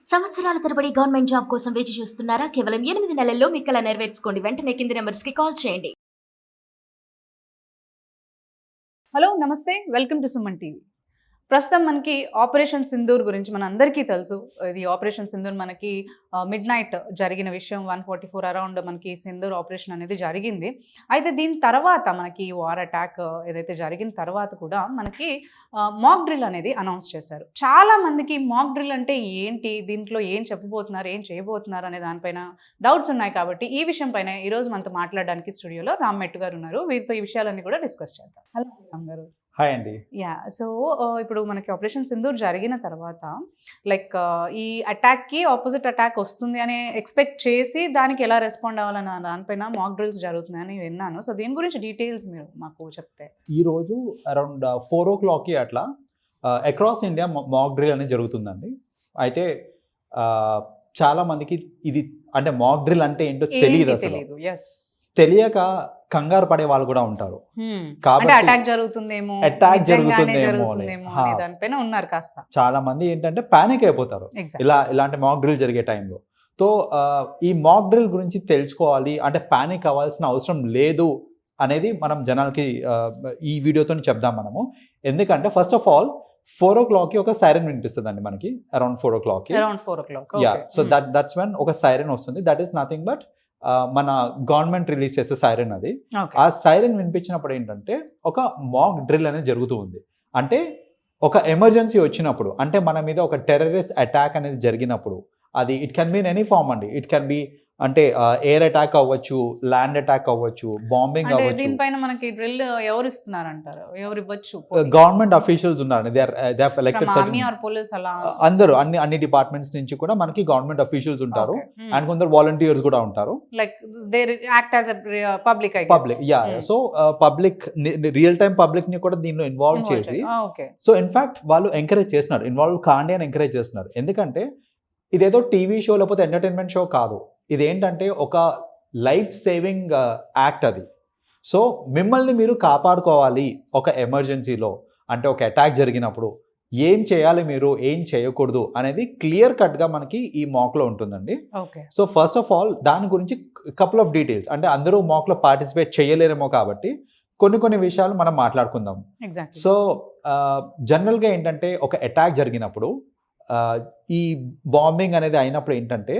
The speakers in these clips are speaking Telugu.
సంవత్సరాల తరబడి గవర్నమెంట్ జాబ్ కోసం వేచి చూస్తున్నారా? కేవలం 8 నెలల్లో మీ కల నెరవేర్చుకోండి. వెంటనే కింది నెంబర్స్‌కి కాల్ చేయండి. హలో నమస్తే వెల్కమ్ టు సుమన్ టీవీ. ప్రస్తుతం మనకి ఆపరేషన్ సింధూర్ గురించి మన అందరికీ తెలుసు. ఇది ఆపరేషన్ సింధూర్ మనకి మిడ్ నైట్ జరిగిన విషయం. 144 అరౌండ్ మనకి సింధూర్ ఆపరేషన్ అనేది జరిగింది. అయితే దీని తర్వాత మనకి వార్ అటాక్ ఏదైతే జరిగిన తర్వాత కూడా మనకి మాక్ డ్రిల్ అనేది అనౌన్స్ చేశారు. చాలా మందికి మాక్ డ్రిల్ అంటే ఏంటి, దీంట్లో ఏం చెప్పబోతున్నారు, ఏం చేయబోతున్నారు అనే దానిపైన డౌట్స్ ఉన్నాయి. కాబట్టి ఈ విషయం పైన ఈరోజు మనతో మాట్లాడడానికి స్టూడియోలో రామ్ మెట్టు గారు ఉన్నారు. వీరితో ఈ విషయాలన్నీ కూడా డిస్కస్ చేద్దాం. హలో రామ్ గారు. హాయ్ అండి. సో ఇప్పుడు మనకి ఆపరేషన్ సింధూర్ జరిగిన తర్వాత లైక్ ఈ అటాక్కి ఆపోజిట్ అటాక్ వస్తుంది అని ఎక్స్పెక్ట్ చేసి దానికి ఎలా రెస్పాండ్ అవ్వాలన్న దానిపైన మాక్ డ్రిల్స్ జరుగుతున్నాయని విన్నాను. సో దీని గురించి డీటెయిల్స్ మీరు మాకు చెప్తే. ఈరోజు అరౌండ్ 4 o'clock అట్లా అక్రాస్ ఇండియా మాక్ డ్రిల్ అనేది జరుగుతుందండి. అయితే చాలా మందికి ఇది అంటే మాక్ డ్రిల్ అంటే ఏంటో తెలియదు. అసలు తెలియక కంగారు పడే వాళ్ళు కూడా ఉంటారు. కాబట్టి అటాక్ జరుగుతుందేమో దానిపైన ఉన్నారు. కాస్త చాలా మంది ఏంటంటే పానిక్ అయిపోతారు ఇలాంటి మాక్ డ్రిల్ జరిగే టైంలో. సో ఈ మాక్ డ్రిల్ గురించి తెలుసుకోవాలి అంటే పానిక్ అవ్వాల్సిన అవసరం లేదు అనేది మనం జనాలకి ఈ వీడియోతో చెప్దాం మనము. ఎందుకంటే ఫస్ట్ ఆఫ్ ఆల్ 4 o'clock ఒక సైరన్ వినిపిస్తుంది అండి మనకి. Around 4 o'clock. So that's when ఒక సైరన్ వస్తుంది. దట్ ఈస్ నథింగ్ బట్ మన గవర్నమెంట్ రిలీజ్ చేసే సైరన్ అది. ఆ సైరన్ వినిపించినప్పుడు ఏంటంటే ఒక మాక్ డ్రిల్ అనేది జరుగుతూ ఉంది. అంటే ఒక ఎమర్జెన్సీ వచ్చినప్పుడు, అంటే మన మీద ఒక టెర్రరిస్ట్ అటాక్ అనేది జరిగినప్పుడు, అది it can be in any form అండి. ఇట్ కెన్ బి అంటే ఎయిర్ అటాక్ అవ్వచ్చు, ల్యాండ్ అటాక్ అవ్వచ్చు, బాంబింగ్ అవ్వచ్చు. దీనిపైన మనకి డ్రిల్ ఎవరు ఇస్తున్నారు అంటారు? ఎవరు ఇవ్వచ్చు? గవర్నమెంట్ అఫీషియల్స్ ఉన్నారు. They are elected. అందరూ అన్ని డిపార్ట్మెంట్స్ నుంచి కూడా మనకి గవర్నమెంట్ అఫీషియల్స్ ఉంటారు. అండ్ కొందరు వాలంటీర్స్ కూడా ఉంటారు. Like they act as a public. So public, real time public ని కూడా దీనిలో ఇన్వాల్వ్ చేసి, సో ఇన్ఫాక్ట్ వాళ్ళు ఎంకరేజ్ చేస్తున్నారు, ఇన్వాల్వ్ కాండి అని ఎంకరేజ్ చేస్తున్నారు. ఎందుకంటే ఇదేదో టీవీ షో లేకపోతే ఎంటర్టైన్మెంట్ షో కాదు. ఇదేంటంటే ఒక లైఫ్ సేవింగ్ యాక్ట్ అది. సో మిమ్మల్ని మీరు కాపాడుకోవాలి ఒక ఎమర్జెన్సీలో, అంటే ఒక అటాక్ జరిగినప్పుడు ఏం చేయాలి, మీరు ఏం చేయకూడదు అనేది క్లియర్ కట్గా మనకి ఈ మాక్లో ఉంటుందండి. సో ఫస్ట్ ఆఫ్ ఆల్ దాని గురించి కపుల్ ఆఫ్ డీటెయిల్స్, అంటే అందరూ మాక్లో పార్టిసిపేట్ చేయలేరేమో కాబట్టి కొన్ని విషయాలు మనం మాట్లాడుకుందాం. సో జనరల్గా ఏంటంటే ఒక అటాక్ జరిగినప్పుడు, ఈ బాంబింగ్ అనేది అయినప్పుడు ఏంటంటే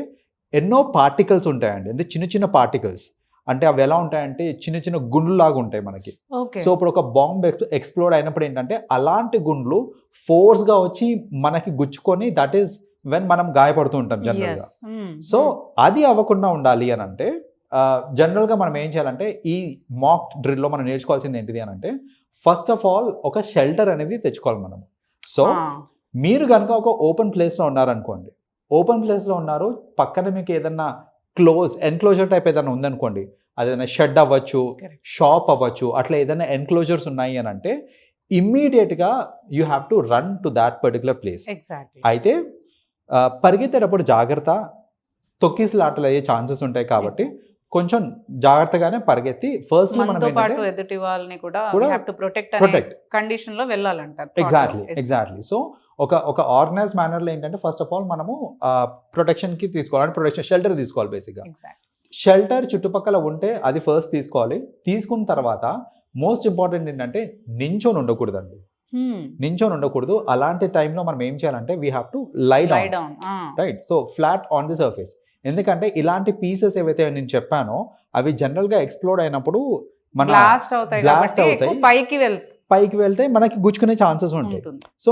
ఎన్నో పార్టికల్స్ ఉంటాయండి. అంటే చిన్న పార్టికల్స్, అంటే అవి ఎలా ఉంటాయంటే చిన్న గుండ్లులాగా ఉంటాయి మనకి. సో ఇప్పుడు ఒక బాంబ్ ఎక్స్ప్లోడ్ అయినప్పుడు ఏంటంటే అలాంటి గుండ్లు ఫోర్స్గా వచ్చి మనకి గుచ్చుకొని, దట్ ఈస్ వెన్ మనం గాయపడుతూ ఉంటాం జనరల్గా. సో అది అవ్వకుండా ఉండాలి అని అంటే జనరల్గా మనం ఏం చేయాలంటే ఈ మాక్ డ్రిల్లో మనం నేర్చుకోవాల్సింది ఏంటిది అని అంటే, ఫస్ట్ ఆఫ్ ఆల్ ఒక షెల్టర్ అనేది తెచ్చుకోవాలి మనం. సో మీరు కనుక ఒక ఓపెన్ ప్లేస్లో ఉన్నారనుకోండి, ఓపెన్ ప్లేస్లో ఉన్నారు, పక్కన మీకు ఏదన్నా ఎన్క్లోజర్ టైప్ ఏదైనా ఉందనుకోండి, అదేదైనా షెడ్ అవ్వచ్చు, షాప్ అవ్వచ్చు, అట్లా ఏదైనా ఎన్క్లోజర్స్ ఉన్నాయి అని అంటే ఇమ్మీడియట్గా you have to run to that particular place. అయితే పరిగెత్తేటప్పుడు జాగ్రత్త, తొక్కిసలాటలు అయ్యే ఛాన్సెస్ ఉంటాయి కాబట్టి కొంచెం జాగ్రత్తగానే పరిగెత్తి ఫస్ట్ ఎదుటి వాళ్ళని కూడా ప్రొటెక్ట్ కండిషన్ లో వెళ్ళాలంటారు. ఎగ్జాక్ట్లీ. సో ఒక ఆర్గనైజ్ మేనర్లో ఏంటంటే ఫస్ట్ ఆఫ్ ఆల్ మనము ప్రొటెక్షన్కి తీసుకోవాలి, ప్రొటెక్షన్ షెల్టర్ తీసుకోవాలి. బేసిక్గా షెల్టర్ చుట్టుపక్కల ఉంటే అది ఫస్ట్ తీసుకోవాలి. తీసుకున్న తర్వాత మోస్ట్ ఇంపార్టెంట్ ఏంటంటే నించొని ఉండకూడదండి. నించొని ఉండకూడదు. అలాంటి టైంలో మనం ఏం చేయాలంటే we have to lie down, right? So flat on the surface. ఎందుకంటే ఇలాంటి పీసెస్ ఏవైతే నేను చెప్పానో అవి జనరల్గా ఎక్స్ప్లోడ్ అయినప్పుడు మన బ్లాస్ట్ అవుతాయి, పైకి వెళ్తే మనకి గుచ్చుకునే ఛాన్సెస్ ఉంటాయి. సో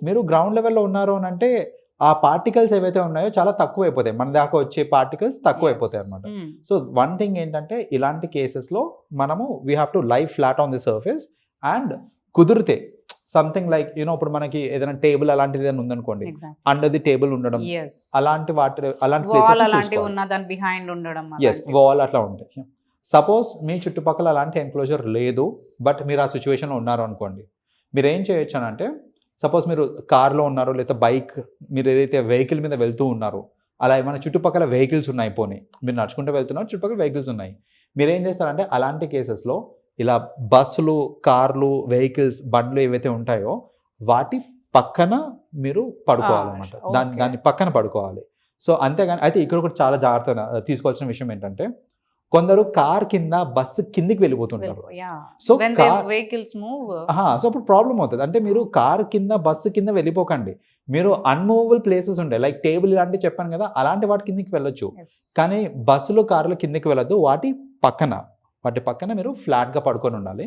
మీరు గ్రౌండ్ లెవెల్లో ఉన్నారు అని అంటే ఆ పార్టికల్స్ ఏవైతే ఉన్నాయో చాలా తక్కువ అయిపోతాయి, మన దాకా వచ్చే పార్టికల్స్ తక్కువ అయిపోతాయి అనమాట. సో వన్ థింగ్ ఏంటంటే ఇలాంటి కేసెస్లో మనము we have to lie flat on the surface. And కుదిరితే సంథింగ్ లైక్ ఇప్పుడు మనకి ఏదైనా టేబుల్ అలాంటిది ఏదైనా ఉందనుకోండి, అండర్ ది టేబుల్ ఉండడం, అలాంటి వాల్ అట్లా ఉంటాయి. సపోజ్ మీ చుట్టుపక్కల అలాంటి ఎన్క్లోజర్ లేదు, బట్ మీరు ఆ సిచ్యువేషన్లో ఉన్నారు అనుకోండి, మీరు ఏం చేయొచ్చు అని అంటే, సపోజ్ మీరు కార్లో ఉన్నారు లేదా బైక్, మీరు ఏదైతే వెహికల్ మీద వెళ్తూ ఉన్నారో అలా ఏమైనా చుట్టుపక్కల వెహికల్స్ ఉన్నాయి, పోనీ మీరు నడుచుకుంటూ వెళ్తున్నారు, చుట్టుపక్కల వెహికల్స్ ఉన్నాయి, మీరు ఏం చేస్తారంటే అలాంటి కేసెస్లో ఇలా బస్సులు, కార్లు, వెహికల్స్, బండ్లు ఏవైతే ఉంటాయో వాటి పక్కన మీరు పడుకోవాలన్నమాట. దాన్ని పక్కన పడుకోవాలి. సో అంతేగాని అయితే ఇక్కడ కూడా చాలా జాగ్రత్త తీసుకోవాల్సిన విషయం ఏంటంటే, కొందరు కార్ కింద బస్సు కిందికి వెళ్ళిపోతుంటారు. సో అప్పుడు ప్రాబ్లం అవుతుంది. అంటే మీరు కార్ కింద బస్సు కింద వెళ్ళిపోకండి. మీరు అన్మూవబుల్ ప్లేసెస్ ఉంటాయి, లైక్ టేబుల్ ఇలాంటివి చెప్పాను కదా, అలాంటి వాటి కిందికి వెళ్ళొచ్చు. కానీ బస్సులు కార్లు కిందికి వెళ్ళొద్దు. వాటి పక్కన మీరు ఫ్లాట్గా పడుకొని ఉండాలి.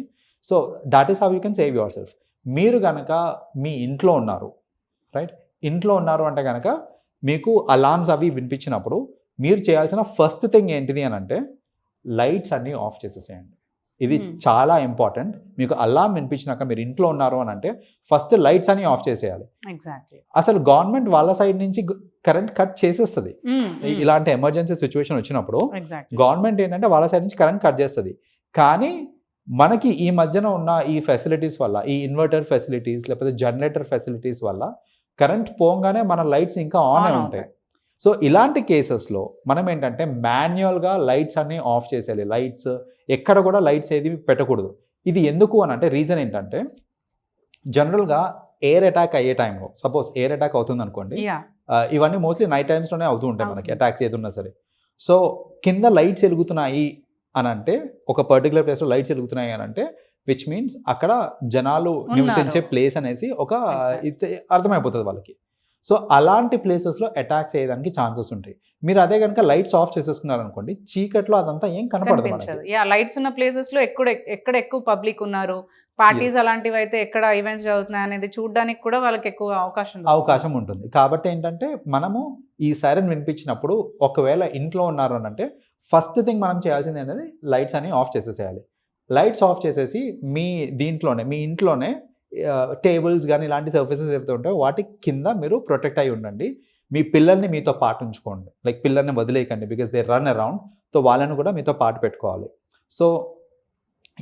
So that is how you can save your self. మీరు కనుక మీ ఇంట్లో ఉన్నారు, రైట్, ఇంట్లో ఉన్నారు అంటే కనుక మీకు అలార్మ్స్ అవి వినిపించినప్పుడు మీరు చేయాల్సిన ఫస్ట్ థింగ్ ఏంటిది అని అంటే, లైట్స్ అన్నీ ఆఫ్ చేసేసేయండి. ఇది చాలా ఇంపార్టెంట్. మీకు అలార్మ్ వినిపించినాక మీరు ఇంట్లో ఉన్నారు అని అంటే ఫస్ట్ లైట్స్ అన్ని ఆఫ్ చేసేయాలి. అసలు గవర్నమెంట్ వాళ్ళ సైడ్ నుంచి కరెంట్ కట్ చేసేస్తుంది. ఇలాంటి ఎమర్జెన్సీ సిచ్యువేషన్ వచ్చినప్పుడు గవర్నమెంట్ ఏంటంటే వాళ్ళ సైడ్ నుంచి కరెంట్ కట్ చేస్తుంది. కానీ మనకి ఈ మధ్యన ఉన్న ఈ ఫెసిలిటీస్ వల్ల, ఈ ఇన్వర్టర్ ఫెసిలిటీస్ లేకపోతే జనరేటర్ ఫెసిలిటీస్ వల్ల కరెంట్ పోగానే మన లైట్స్ ఇంకా ఆన్ అయి ఉంటాయి. సో ఇలాంటి కేసెస్లో మనం ఏంటంటే మాన్యువల్గా లైట్స్ అన్నీ ఆఫ్ చేసేయాలి. లైట్స్ ఎక్కడ కూడా లైట్స్ ఏది పెట్టకూడదు. ఇది ఎందుకు అని అంటే రీజన్ ఏంటంటే, జనరల్గా ఎయిర్ అటాక్ అయ్యే టైంలో, సపోజ్ ఎయిర్ అటాక్ అవుతుంది అనుకోండి, ఇవన్నీ మోస్ట్లీ నైట్ టైమ్స్లోనే అవుతూ ఉంటాయి మనకి అటాక్స్ ఏది ఉన్నా సరే. సో కింద లైట్స్ వెలుగుతున్నాయి అని అంటే, ఒక పర్టికులర్ ప్లేస్లో లైట్స్ వెలుగుతున్నాయి అని అంటే విచ్ మీన్స్ అక్కడ జనాలు నివసించే ప్లేస్ అనేసి ఒక అర్థమైపోతుంది వాళ్ళకి. సో అలాంటి ప్లేసెస్లో అటాక్స్ అయ్యేదానికి ఛాన్సెస్ ఉంటాయి. మీరు అదే కనుక లైట్స్ ఆఫ్ చేసేసుకున్నారు అనుకోండి, చీకట్లో అదంతా ఏం కనపడదు. లైట్స్ ఉన్న ప్లేసెస్ లో ఎక్కడ ఎక్కువ పబ్లిక్ ఉన్నారు, పార్టీస్ అలాంటివి అయితే ఎక్కడ ఈవెంట్స్ జరుగుతున్నాయి అనేది చూడడానికి కూడా వాళ్ళకి ఎక్కువ అవకాశం ఉంటుంది. కాబట్టి ఏంటంటే మనము ఈ సైరన్ వినిపించినప్పుడు ఒకవేళ ఇంట్లో ఉన్నారు అని అంటే ఫస్ట్ థింగ్ మనం చేయాల్సింది ఏంటంటే లైట్స్ అన్ని ఆఫ్ చేసేసేయాలి. లైట్స్ ఆఫ్ చేసేసి మీ ఇంట్లోనే టేబుల్స్ కానీ ఇలాంటి సర్ఫేసెస్ ఏవైతే ఉంటాయో వాటి కింద మీరు ప్రొటెక్ట్ అయి ఉండండి. మీ పిల్లల్ని మీతో పాటు ఉంచుకోండి, లైక్ పిల్లల్ని వదిలేయకండి, because they run around. So వాళ్ళని కూడా మీతో పాటు పెట్టుకోవాలి. సో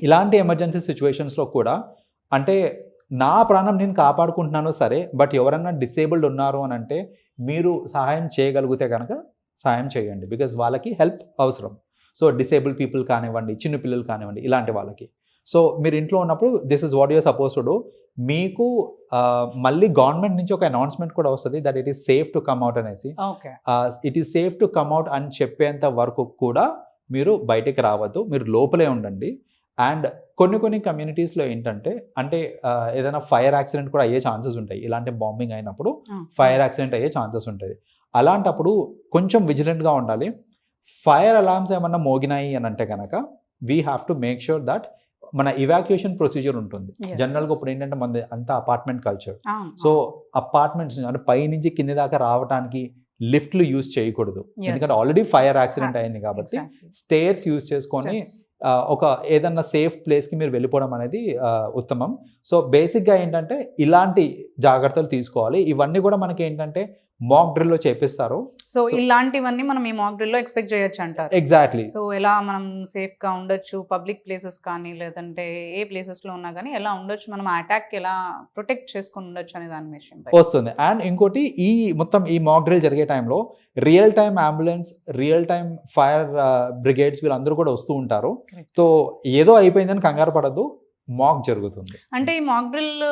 ఇలాంటి ఎమర్జెన్సీ సిచ్యువేషన్స్లో కూడా అంటే నా ప్రాణం నేను కాపాడుకుంటున్నాను సరే, బట్ ఎవరన్నా డిసేబుల్డ్ ఉన్నారు అని అంటే మీరు సహాయం చేయగలిగితే కనుక సహాయం చేయండి, బికాజ్ వాళ్ళకి హెల్ప్ అవసరం. సో డిసేబుల్ పీపుల్ కానివ్వండి, చిన్న పిల్లలు కానివ్వండి, ఇలాంటి వాళ్ళకి. సో మీరు ఇంట్లో ఉన్నప్పుడు this is what you're suppose to do. మీకు మళ్ళీ గవర్నమెంట్ నుంచి ఒక అనౌన్స్మెంట్ కూడా వస్తుంది that it is safe to come out అనేసి. It is safe to come out అని చెప్పేంత వరకు కూడా మీరు బయటికి రావద్దు, మీరు లోపలే ఉండండి. అండ్ కొన్ని కమ్యూనిటీస్లో ఏంటంటే అంటే ఏదైనా ఫైర్ యాక్సిడెంట్ కూడా అయ్యే ఛాన్సెస్ ఉంటాయి. ఇలాంటి బాంబింగ్ అయినప్పుడు ఫైర్ యాక్సిడెంట్ అయ్యే ఛాన్సెస్ ఉంటుంది. అలాంటప్పుడు కొంచెం విజిలెంట్గా ఉండాలి. ఫైర్ అలార్మ్స్ ఏమన్నా మోగినాయి అని అంటే కనుక we have to make sure that మన ఇవాక్యుయేషన్ ప్రొసీజర్ ఉంటుంది. జనరల్గా ఇప్పుడు ఏంటంటే మన అంతా అపార్ట్మెంట్ కల్చర్. సో అపార్ట్మెంట్స్ అంటే పై నుంచి కింది దాకా రావడానికి లిఫ్ట్లు యూజ్ చేయకూడదు, ఎందుకంటే ఆల్రెడీ ఫైర్ యాక్సిడెంట్ అయింది కాబట్టి స్టేర్స్ యూజ్ చేసుకొని ఒక ఏదన్నా సేఫ్ ప్లేస్కి మీరు వెళ్ళిపోవడం అనేది ఉత్తమం. సో బేసిక్గా ఏంటంటే ఇలాంటి జాగ్రత్తలు తీసుకోవాలి. ఇవన్నీ కూడా మనకి ఏంటంటే మాక్ డ్రిల్లో చేపిస్తారు. సో ఇలాంటివన్నీ మనం ఈ మాక్ డ్రిల్లో ఎక్స్పెక్ట్ చేయొచ్చు అంటారు. ఎగ్జాక్ట్లీ. సో ఎలా మనం సేఫ్గా ఉండొచ్చు, పబ్లిక్ ప్లేసెస్ కానీ లేదంటే ఏ ప్లేసెస్లో ఉన్నా కానీ ఎలా ఉండొచ్చు, మనం అటాక్ ఎలా ప్రొటెక్ట్ చేసుకుని ఉండొచ్చు అనే దాని విషయం వస్తుంది. అండ్ ఇంకోటి మొత్తం ఈ మాక్ డ్రిల్ జరిగే టైంలో real time ambulance, real time fire brigades వీళ్ళందరూ కూడా వస్తూ ఉంటారు. సో ఏదో అయిపోయిందని కంగారు పడద్దు, మాక్ జరుగుతుంది. అంటే ఈ మాక్ డ్రిల్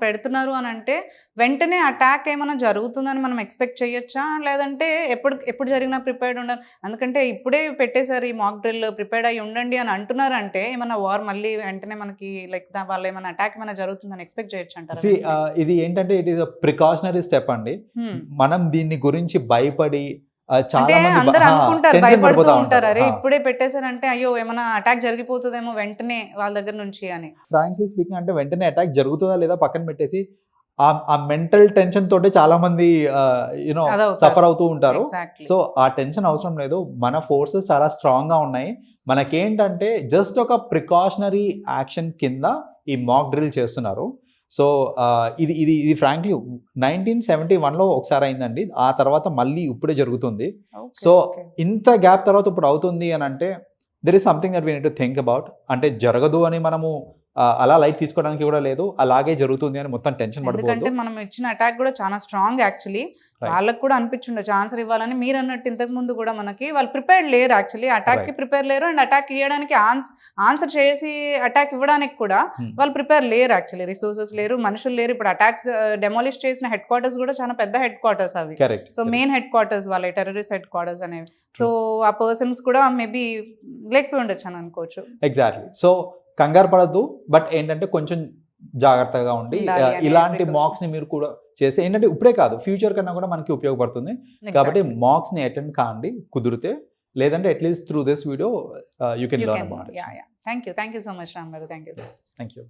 పెడుతున్నారు అని అంటే వెంటనే అటాక్ ఏమైనా జరుగుతుందని మనం ఎక్స్పెక్ట్ చేయొచ్చా, లేదంటే ఎప్పుడు జరిగినా ప్రిపేర్డ్ ఉండాలి? ఎందుకంటే ఇప్పుడే పెట్టేశారు ఈ మాక్ డ్రిల్, ప్రిపేర్డ్ అయ్యి ఉండండి అని అంటున్నారంటే ఏమైనా వార్ మళ్ళీ వెంటనే మనకి లైక్ వాళ్ళు ఏమైనా అటాక్ ఏమైనా జరుగుతుందని ఎక్స్పెక్ట్ చేయొచ్చు అంటారు? ఇది ఏంటంటే it is a precautionary step అండి. మనం దీన్ని గురించి భయపడి అంటే అందరు అనుకుంటారు, భయపడుతూ ఉంటారు, అరే ఇప్పుడే పెట్టేశారంటే అయ్యో ఏమైనా అటాక్ జరిగిపోతుందేమో వెంటనే వాళ్ళ దగ్గర నుంచి అని. ఫ్రాంక్లీ స్పీకింగ్ అంటే వెంటనే అటాక్ జరుగుతుందా లేదా పక్కన పెట్టేసి ఆ మెంటల్ టెన్షన్ తోటి చాలా మంది యూనో సఫర్ అవుతూ ఉంటారు. సో ఆ టెన్షన్ అవసరం లేదు. మన ఫోర్సెస్ చాలా స్ట్రాంగ్ గా ఉన్నాయి. మనకేంటంటే జస్ట్ ఒక ప్రికాషనరీ యాక్షన్ కింద ఈ మాక్ డ్రిల్ చేస్తున్నారు. సో ఇది ఫ్రాంక్లీ 1971లో ఒకసారి అయిందండి. ఆ తర్వాత మళ్ళీ ఇప్పుడే జరుగుతుంది. సో ఇంత గ్యాప్ తర్వాత ఇప్పుడు అవుతుంది అని అంటే there is something that we need to think about. అంటే జరగదు అని మనము అలా లైట్ తీసుకోవడానికి కూడా లేదు, అలాగే జరుగుతుంది అని మొత్తం టెన్షన్ పడిపోతుంది. మనం ఇచ్చిన అటాక్ కూడా చాలా స్ట్రాంగ్ యాక్చువల్లీ. వాళ్ళకి కూడా అనిపించుండొచ్చు ఆన్సర్ ఇవ్వాలని. మీరు అన్నట్టు ఇంతకు ముందు కూడా మనకి వాళ్ళు ప్రిపేర్డ్ లేరు, యాక్చువల్లీ అటాక్కి ప్రిపేర్ లేరు, అండ్ అటాక్ ఇవ్వడానికి ఆన్సర్ చేసి అటాక్ ఇవ్వడానికి కూడా వాళ్ళు ప్రిపేర్ లేరు. యాక్చువల్లీ రిసోర్సెస్ లేరు, మనుషులు లేరు. ఇప్పుడు అటాక్స్ డెమాలిష్ చేసిన హెడ్ క్వార్టర్స్ కూడా చాలా పెద్ద హెడ్ క్వార్టర్స్ అవి. సో మెయిన్ హెడ్ క్వార్టర్స్ వాళ్ళ టెర్రరిస్ట్ హెడ్ క్వార్టర్స్ అనేవి. సో ఆ పర్సన్స్ కూడా మేబీ లేకపోయి ఉండొచ్చు అని అనుకోవచ్చు. ఎగ్జాక్ట్లీ. సో కంగారు పడద్దు, బట్ ఏంటంటే కొంచెం జాగ్రత్తగా ఉండి ఇలాంటి మాక్స్ ని మీరు కూడా చేస్తే ఏంటంటే ఇప్పుడే కాదు ఫ్యూచర్ కన్నా కూడా మనకి ఉపయోగపడుతుంది. కాబట్టి మాక్స్ ని అటెండ్ కాండి కుదిరితే, లేదంటే at least through this video you can learn about it. Thank you so much Ram garu. Thank you.